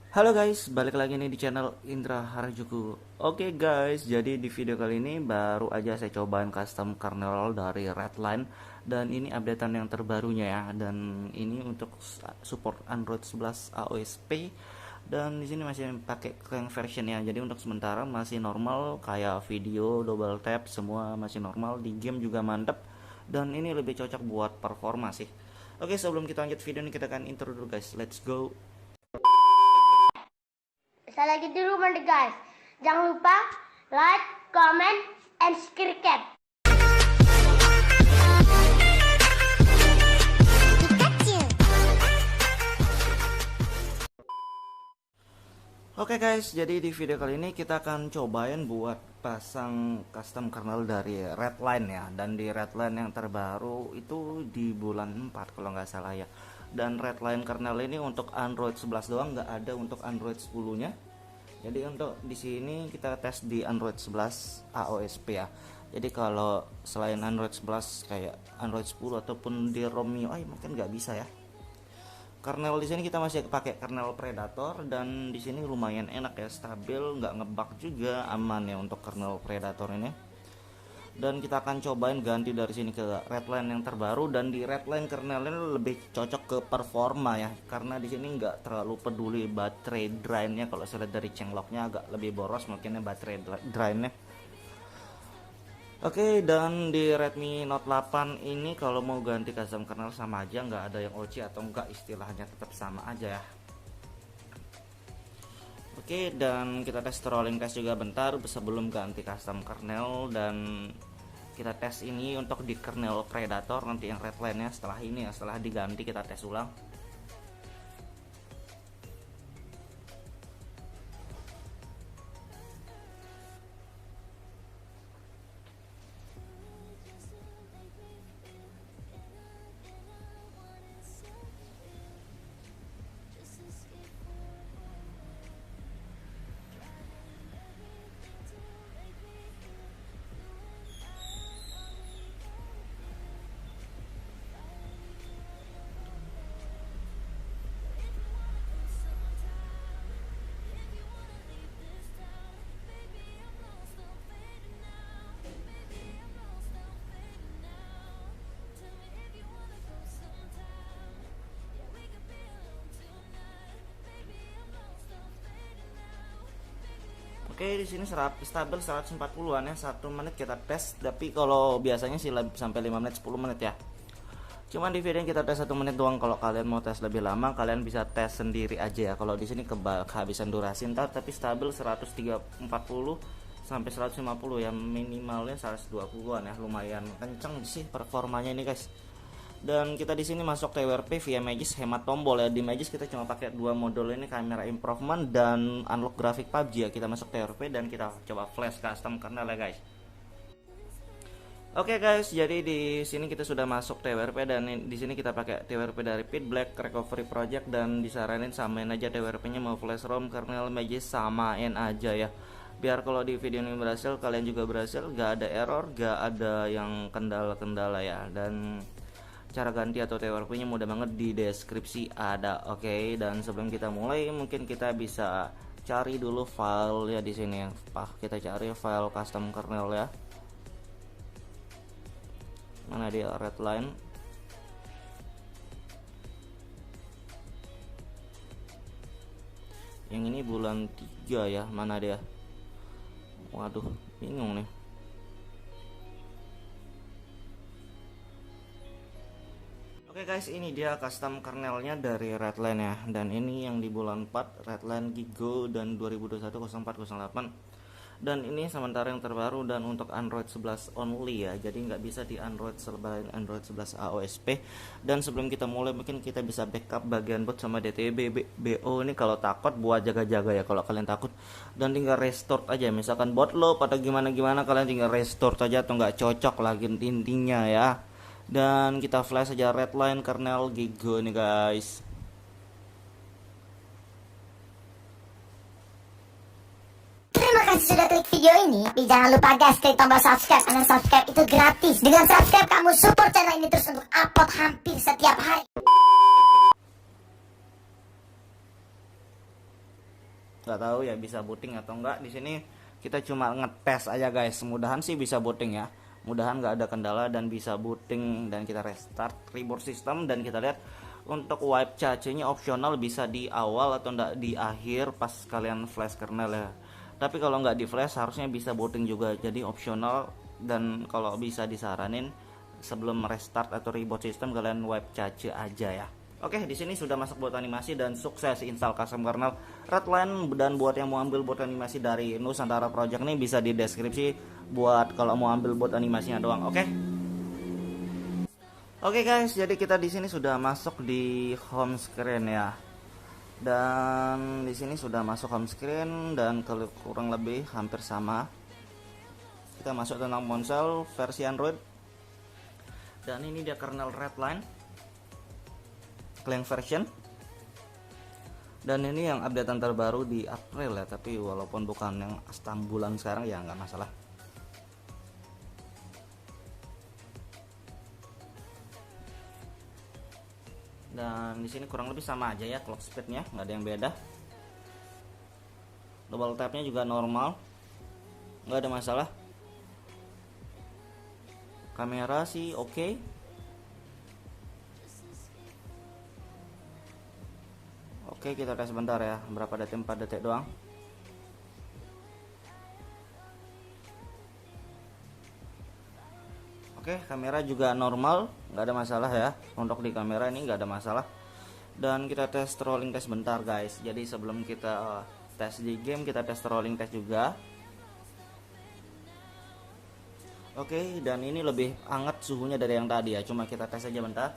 Halo guys, balik lagi nih di channel Indra Harajuku. Oke guys, jadi di video kali ini baru aja saya cobain custom kernel dari Redline dan ini updatean yang terbarunya ya. Dan ini untuk support Android 11 AOSP dan di sini masih pakai crank version ya. Jadi untuk sementara masih normal kayak video, double tap semua masih normal, di game juga mantep dan ini lebih cocok buat performa sih. Oke, sebelum kita lanjut video ini kita akan intro dulu guys. Let's go. Saya lagi di rumah deh guys. Jangan lupa like, comment, and subscribe. Oke guys, jadi di video kali ini kita akan cobain buat pasang custom kernel dari Redline ya. Dan di Redline yang terbaru itu di bulan 4 kalau nggak salah ya. Dan Redline kernel ini untuk Android 11 doang, nggak ada untuk Android 10-nya. Jadi untuk di sini kita tes di Android 11 AOSP ya. Jadi kalau selain Android 11 kayak Android 10 ataupun di ROM UI mungkin nggak bisa ya. Kernel di sini kita masih pakai kernel Predator dan di sini lumayan enak ya, stabil, nggak ngebug juga, aman ya untuk kernel Predator ini. Dan kita akan cobain ganti dari sini ke Redline yang terbaru, dan di Redline kernel ini lebih cocok ke performa ya, karena di sini nggak terlalu peduli baterai drainnya. Kalau saya lihat dari changelognya agak lebih boros mungkinnya baterai drainnya. Oke, dan di Redmi Note 8 ini kalau mau ganti custom kernel sama aja, nggak ada yang OC atau enggak, istilahnya tetap sama aja ya. Oke, dan kita tes rolling test juga bentar sebelum ganti custom kernel, dan kita tes ini untuk di kernel Predator nanti yang Redline nya setelah ini ya, setelah diganti kita tes ulang. Oke, di sini stabil 140-an ya, 1 menit kita tes. Tapi kalau biasanya sih sampai 5 menit 10 menit ya. Cuman di video yang kita tes 1 menit doang. Kalau kalian mau tes lebih lama kalian bisa tes sendiri aja ya. Kalau di sini kehabisan durasi ntar, tapi stabil 140 sampai 150 ya, minimalnya 120-an ya. Lumayan kenceng sih performanya ini guys. Dan kita di sini masuk TWRP via Magis, hemat tombol ya. Di Magis kita cuma pakai dua modul ini, kamera improvement dan unlock grafik PUBG ya. Kita masuk TWRP dan kita coba flash custom kernel ya guys. Oke guys, jadi di sini kita sudah masuk TWRP dan di sini kita pakai TWRP dari Pit Black Recovery Project, dan disaranin samain aja TWRP-nya, mau flash ROM, kernel, Magis samain aja ya. Biar kalau di video ini berhasil kalian juga berhasil, gak ada error, gak ada yang kendala-kendala ya. Dan cara ganti atau TWRP nya mudah banget, di deskripsi ada. Oke, dan sebelum kita mulai mungkin kita bisa cari dulu file ya di sini ya. Kita cari file custom kernel ya. Mana dia, Redline. Yang ini bulan 3 ya, mana dia? Waduh, bingung nih. Oke guys, ini dia custom kernelnya dari Redline ya. Dan ini yang di bulan 4, Redline Gigo dan 2021-0408. Dan ini sementara yang terbaru dan untuk Android 11 only ya. Jadi nggak bisa di Android selain Android 11 AOSP. Dan sebelum kita mulai mungkin kita bisa backup bagian boot sama DTB BO ini kalau takut, buat jaga-jaga ya kalau kalian takut. Dan tinggal restore aja, misalkan bot loop atau gimana-gimana kalian tinggal restore saja atau nggak cocok lagi intinya ya. Dan kita flash saja Redline kernel Gigo nih guys. Terima kasih sudah klik video ini. Tapi jangan lupa guys, klik tombol subscribe. Karena subscribe itu gratis. Dengan subscribe kamu support channel ini terus untuk upload hampir setiap hari. nggak tahu ya bisa booting atau enggak. Di sini kita cuma ngetes aja guys, mudahan sih bisa booting ya, mudahan nggak ada kendala dan bisa booting. Dan kita restart reboot system dan kita lihat untuk wipe cache-nya opsional, bisa di awal atau enggak di akhir pas kalian flash kernel ya. Tapi kalau nggak di flash harusnya bisa booting juga, jadi opsional. Dan kalau bisa disaranin sebelum restart atau reboot system kalian wipe cache aja ya. Oke, di sini sudah masuk buat animasi dan sukses install custom kernel Redline. Dan buat yang mau ambil buat animasi dari Nusantara Project nih bisa di deskripsi buat kalau mau ambil buat animasinya doang. Oke guys, jadi kita di sini sudah masuk di home screen ya. Dan di sini sudah masuk home screen dan kurang lebih hampir sama. Kita masuk tentang ponsel versi Android. Dan ini dia kernel Redline Clang version. Dan ini yang updatean terbaru di April ya, tapi walaupun bukan yang bulan sekarang ya nggak masalah. Dan di sini kurang lebih sama aja ya, clock speednya nggak ada yang beda. Double tapnya juga normal, nggak ada masalah. Kamera sih oke. Oke, kita tes sebentar ya, berapa detik, 4 detik doang. Oke, kamera juga normal, nggak ada masalah ya. Untuk di kamera ini nggak ada masalah. Dan kita tes rolling test bentar guys. Jadi sebelum kita tes di game, kita tes rolling test juga. Oke, dan ini lebih hangat suhunya dari yang tadi ya. Cuma kita tes aja bentar.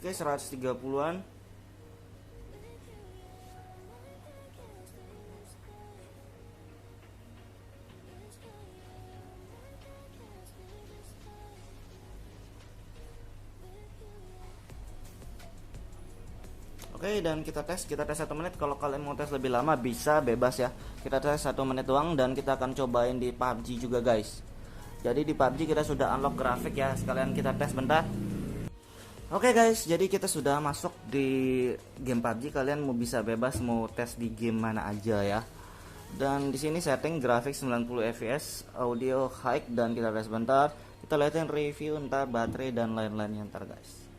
Oke, 130-an. Oke, dan kita tes 1 menit. Kalau kalian mau tes lebih lama bisa, bebas ya. Kita tes 1 menit doang dan kita akan cobain di PUBG juga guys. Jadi di PUBG kita sudah unlock grafik ya, sekalian kita tes bentar. Oke guys, jadi kita sudah masuk di game PUBG. Kalian mau bisa bebas mau tes di game mana aja ya. Dan di sini setting grafik 90 fps, audio high, dan kita tes bentar. Kita lihatin review ntar baterai dan lain-lainnya ntar guys.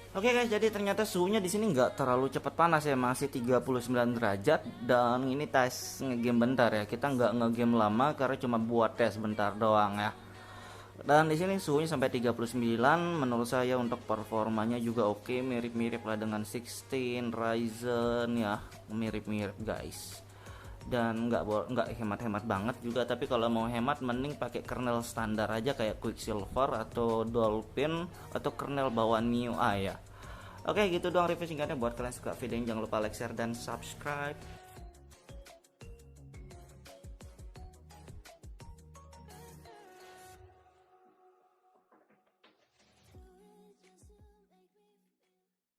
Oke guys, jadi ternyata suhunya di sini nggak terlalu cepat panas ya, masih 39 derajat. Dan ini tes ngegame bentar ya, kita nggak ngegame lama karena cuma buat tes bentar doang ya. Dan di sini suhunya sampai 39. Menurut saya untuk performanya juga oke, mirip-mirip lah dengan 16 Ryzen ya, mirip-mirip guys. Dan nggak hemat-hemat banget juga, tapi kalau mau hemat mending pakai kernel standar aja kayak Quicksilver atau Dolphin atau kernel bawaan MIUI ya. Oke, gitu doang review singkatnya. Buat kalian suka video ini jangan lupa like, share, dan subscribe.